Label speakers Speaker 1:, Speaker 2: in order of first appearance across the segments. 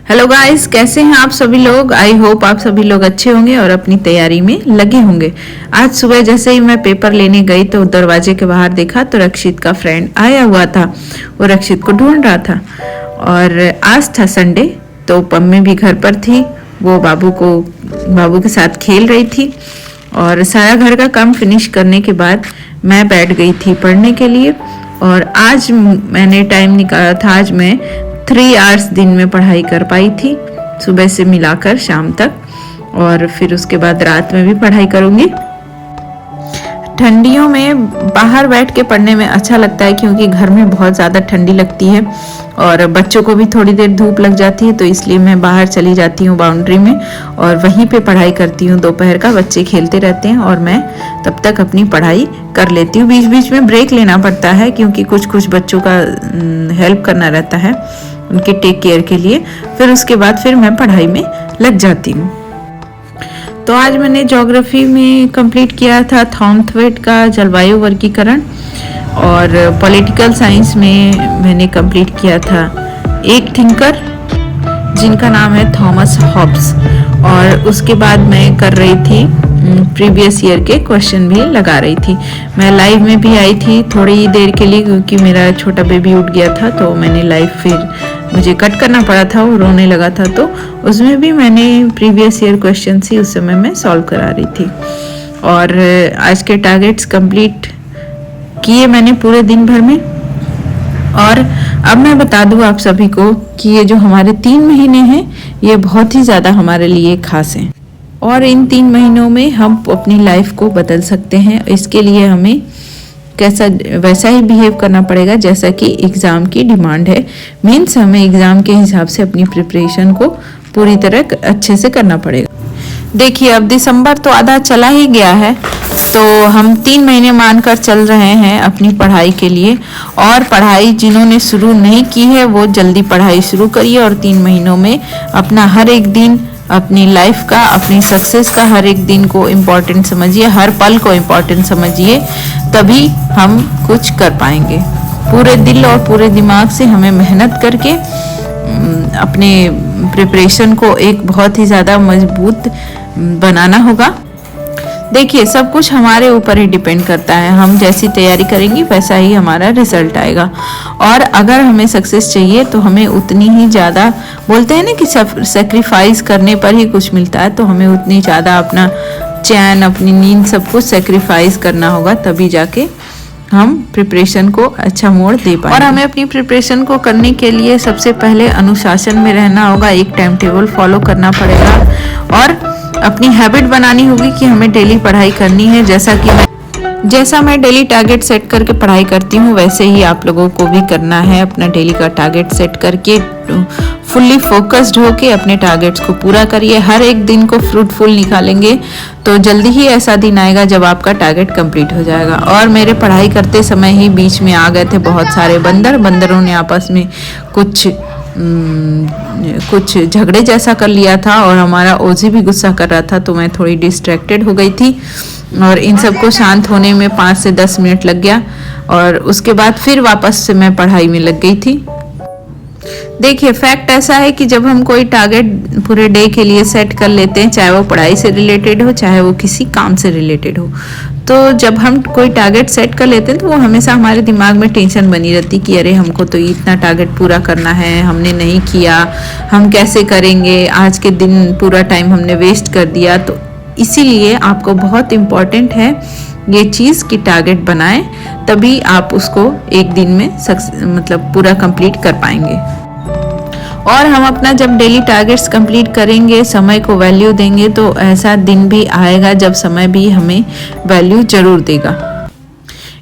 Speaker 1: Hello guys, कैसे हैं आप सभी लोग। आई होप आप सभी लोग अच्छे होंगे और अपनी तैयारी में लगे होंगे। आज सुबह जैसे ही मैं पेपर लेने गई तो दरवाजे के बाहर देखा तो रक्षित का फ्रेंड आया हुआ था। वो रक्षित को ढूंढ रहा था और आज था संडे तो पम्मी भी घर पर थी। वो बाबू के साथ खेल रही थी और सारा घर का काम फिनिश करने के बाद मैं बैठ गई थी पढ़ने के लिए। और आज मैंने टाइम निकाला था। आज मैं 3 आवर्स दिन में पढ़ाई कर पाई थी, सुबह से मिलाकर शाम तक, और फिर उसके बाद रात में भी पढ़ाई करूँगी। ठंडियों में बाहर बैठ के पढ़ने में अच्छा लगता है क्योंकि घर में बहुत ज़्यादा ठंडी लगती है और बच्चों को भी थोड़ी देर धूप लग जाती है, तो इसलिए मैं बाहर चली जाती हूँ बाउंड्री में और वहीं पे पढ़ाई करती हूँ। दोपहर का बच्चे खेलते रहते हैं और मैं तब तक अपनी पढ़ाई कर लेती हूँ। बीच बीच में ब्रेक लेना पड़ता है क्योंकि कुछ बच्चों का हेल्प करना रहता है, उनके टेक केयर के लिए। फिर उसके बाद फिर मैं पढ़ाई में लग जाती हूँ। तो आज मैंने ज्योग्राफी में कंप्लीट किया था थॉमथवेट का जलवायु वर्गीकरण, और पॉलिटिकल साइंस में मैंने कंप्लीट किया था एक थिंकर जिनका नाम है थॉमस हॉब्स। और उसके बाद मैं कर रही थी प्रीवियस ईयर के क्वेश्चन भी लगा रही थी। मैं लाइव में भी आई थी थोड़ी देर के लिए क्योंकि मेरा छोटा बेबी उठ गया था, तो मैंने लाइव फिर मुझे कट करना पड़ा था, वो रोने लगा था, तो उसमें भी मैंने प्रीवियस ईयर क्वेश्चन ही उस समय मैं सॉल्व करा रही थी। और आज के टारगेट्स कंप्लीट किए मैंने पूरे दिन भर में। और अब मैं बता दूं आप सभी को कि ये जो हमारे 3 महीने हैं ये बहुत ही ज़्यादा हमारे लिए खास हैं और इन 3 महीनों में हम अपनी लाइफ को बदल सकते हैं। इसके लिए हमें वैसा ही बिहेव करना पड़ेगा जैसा कि एग्ज़ाम की डिमांड है। मीन्स हमें एग्ज़ाम के हिसाब से अपनी प्रिपरेशन को पूरी तरह अच्छे से करना पड़ेगा। देखिए, अब दिसंबर तो आधा चला ही गया है, तो हम 3 महीने मानकर चल रहे हैं अपनी पढ़ाई के लिए। और पढ़ाई जिन्होंने शुरू नहीं की है वो जल्दी पढ़ाई शुरू करिए और 3 महीनों में अपना हर एक दिन, अपनी लाइफ का, अपनी सक्सेस का हर एक दिन को इम्पोर्टेंट समझिए, हर पल को इम्पोर्टेंट समझिए, तभी हम कुछ कर पाएंगे। पूरे दिल और पूरे दिमाग से हमें मेहनत करके अपने प्रिपरेशन को एक बहुत ही ज़्यादा मजबूत बनाना होगा। देखिए, सब कुछ हमारे ऊपर ही डिपेंड करता है। हम जैसी तैयारी करेंगे वैसा ही हमारा रिजल्ट आएगा। और अगर हमें सक्सेस चाहिए तो हमें उतनी ही ज़्यादा, बोलते हैं ना कि सेक्रीफाइस करने पर ही कुछ मिलता है, तो हमें उतनी ज़्यादा अपना चैन, अपनी नींद, सब कुछ सेक्रीफाइस करना होगा, तभी जाके हम प्रिपरेशन को अच्छा मोड़ दे पाएंगे। और हमें अपनी प्रिपरेशन को करने के लिए सबसे पहले अनुशासन में रहना होगा, एक टाइम टेबल फॉलो करना पड़ेगा और अपनी हैबिट बनानी होगी कि हमें डेली पढ़ाई करनी है। जैसा मैं डेली टारगेट सेट करके पढ़ाई करती हूँ वैसे ही आप लोगों को भी करना है। अपना डेली का टारगेट सेट करके फुल्ली फोकस्ड होके अपने टारगेट्स को पूरा करिए। हर एक दिन को फ्रूटफुल निकालेंगे तो जल्दी ही ऐसा दिन आएगा जब आपका टारगेट कंप्लीट हो जाएगा। और मेरे पढ़ाई करते समय ही बीच में आ गए थे बहुत सारे बंदरों ने आपस में कुछ झगड़े जैसा कर लिया था और हमारा ओजी भी गुस्सा कर रहा था, तो मैं थोड़ी डिस्ट्रैक्टेड हो गई थी और इन सबको शांत होने में 5 से 10 मिनट लग गया और उसके बाद फिर वापस से मैं पढ़ाई में लग गई थी। देखिए, फैक्ट ऐसा है कि जब हम कोई टारगेट पूरे डे के लिए सेट कर लेते हैं, चाहे वो पढ़ाई से रिलेटेड हो, चाहे वो किसी काम से रिलेटेड हो, तो जब हम कोई टारगेट सेट कर लेते हैं तो वो हमेशा हमारे दिमाग में टेंशन बनी रहती कि अरे हमको तो इतना टारगेट पूरा करना है, हमने नहीं किया, हम कैसे करेंगे, आज के दिन पूरा टाइम हमने वेस्ट कर दिया। तो इसीलिए आपको बहुत इम्पॉर्टेंट है ये चीज़ कि टारगेट बनाएं, तभी आप उसको एक दिन में मतलब पूरा कंप्लीट कर पाएंगे। और हम अपना जब डेली टारगेट्स कंप्लीट करेंगे, समय को वैल्यू देंगे, तो ऐसा दिन भी आएगा जब समय भी हमें वैल्यू जरूर देगा।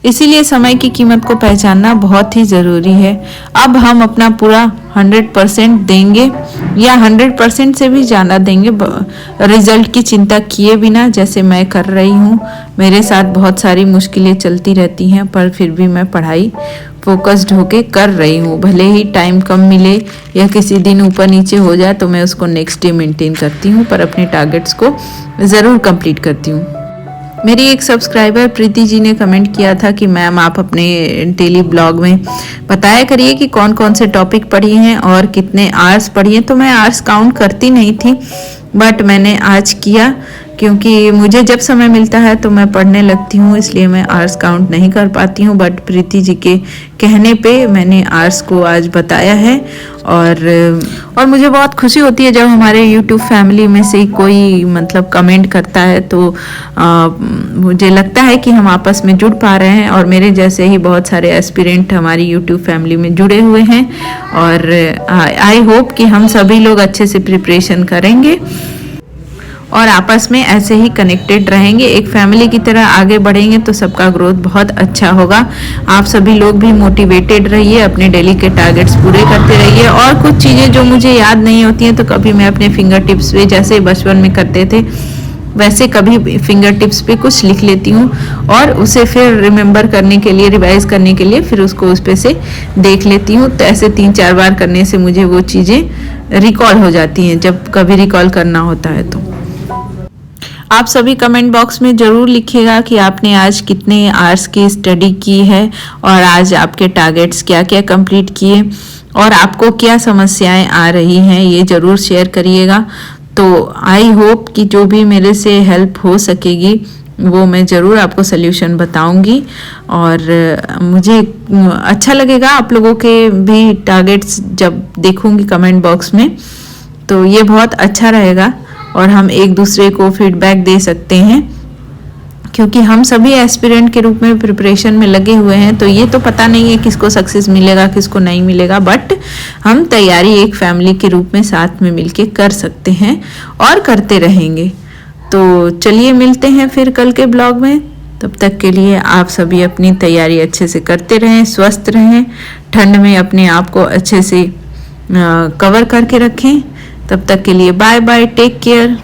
Speaker 1: इसीलिए समय की कीमत को पहचानना बहुत ही ज़रूरी है। अब हम अपना पूरा 100% देंगे या 100% से भी ज़्यादा देंगे, रिजल्ट की चिंता किए बिना, जैसे मैं कर रही हूँ। मेरे साथ बहुत सारी मुश्किलें चलती रहती हैं पर फिर भी मैं पढ़ाई फोकस्ड होके कर रही हूँ। भले ही टाइम कम मिले या किसी दिन ऊपर नीचे हो जाए तो मैं उसको नेक्स्ट डे मेंटेन करती हूँ, पर अपने टारगेट्स को ज़रूर कंप्लीट करती हूँ। मेरी एक सब्सक्राइबर प्रीति जी ने कमेंट किया था कि मैम आप अपने डेली ब्लॉग में बताया करिए कि कौन कौन से टॉपिक पढ़ी हैं और कितने आवर्स पढ़ी हैं। तो मैं आवर्स काउंट करती नहीं थी, बट मैंने आज किया क्योंकि मुझे जब समय मिलता है तो मैं पढ़ने लगती हूँ, इसलिए मैं आवर्स काउंट नहीं कर पाती हूँ। बट प्रीति जी के कहने पे मैंने आवर्स को आज बताया है। और मुझे बहुत खुशी होती है जब हमारे YouTube फैमिली में से कोई मतलब कमेंट करता है, तो मुझे लगता है कि हम आपस में जुड़ पा रहे हैं। और मेरे जैसे ही बहुत सारे एस्पिरेंट हमारी YouTube फैमिली में जुड़े हुए हैं, और आई होप कि हम सभी लोग अच्छे से प्रिपरेशन करेंगे और आपस में ऐसे ही कनेक्टेड रहेंगे, एक फैमिली की तरह आगे बढ़ेंगे तो सबका ग्रोथ बहुत अच्छा होगा। आप सभी लोग भी मोटिवेटेड रहिए, अपने डेली के टारगेट्स पूरे करते रहिए। और कुछ चीज़ें जो मुझे याद नहीं होती हैं तो कभी मैं अपने फिंगर टिप्स पे, जैसे बचपन में करते थे वैसे कभी फिंगर टिप्स पे कुछ लिख लेती हूँ और उसे फिर रिमेम्बर करने के लिए, रिवाइज करने के लिए फिर उसको उस पे से देख लेती हूँ। तो ऐसे 3-4 बार करने से मुझे वो चीज़ें रिकॉल हो जाती हैं जब कभी रिकॉल करना होता है। तो आप सभी कमेंट बॉक्स में ज़रूर लिखिएगा कि आपने आज कितने आवर्स की स्टडी की है और आज आपके टारगेट्स क्या क्या कंप्लीट किए और आपको क्या समस्याएं आ रही हैं, ये ज़रूर शेयर करिएगा। तो आई होप कि जो भी मेरे से हेल्प हो सकेगी वो मैं ज़रूर आपको सल्यूशन बताऊंगी। और मुझे अच्छा लगेगा आप लोगों के भी टारगेट्स जब देखूंगी कमेंट बॉक्स में, तो ये बहुत अच्छा रहेगा और हम एक दूसरे को फीडबैक दे सकते हैं, क्योंकि हम सभी एस्पिरेंट के रूप में प्रिपरेशन में लगे हुए हैं। तो ये तो पता नहीं है किसको सक्सेस मिलेगा किसको नहीं मिलेगा, बट हम तैयारी एक फैमिली के रूप में साथ में मिलके कर सकते हैं और करते रहेंगे। तो चलिए मिलते हैं फिर कल के ब्लॉग में। तब तक के लिए आप सभी अपनी तैयारी अच्छे से करते रहें, स्वस्थ रहें, ठंड में अपने आप को अच्छे से कवर करके रखें। तब तक के लिए बाय बाय, टेक केयर।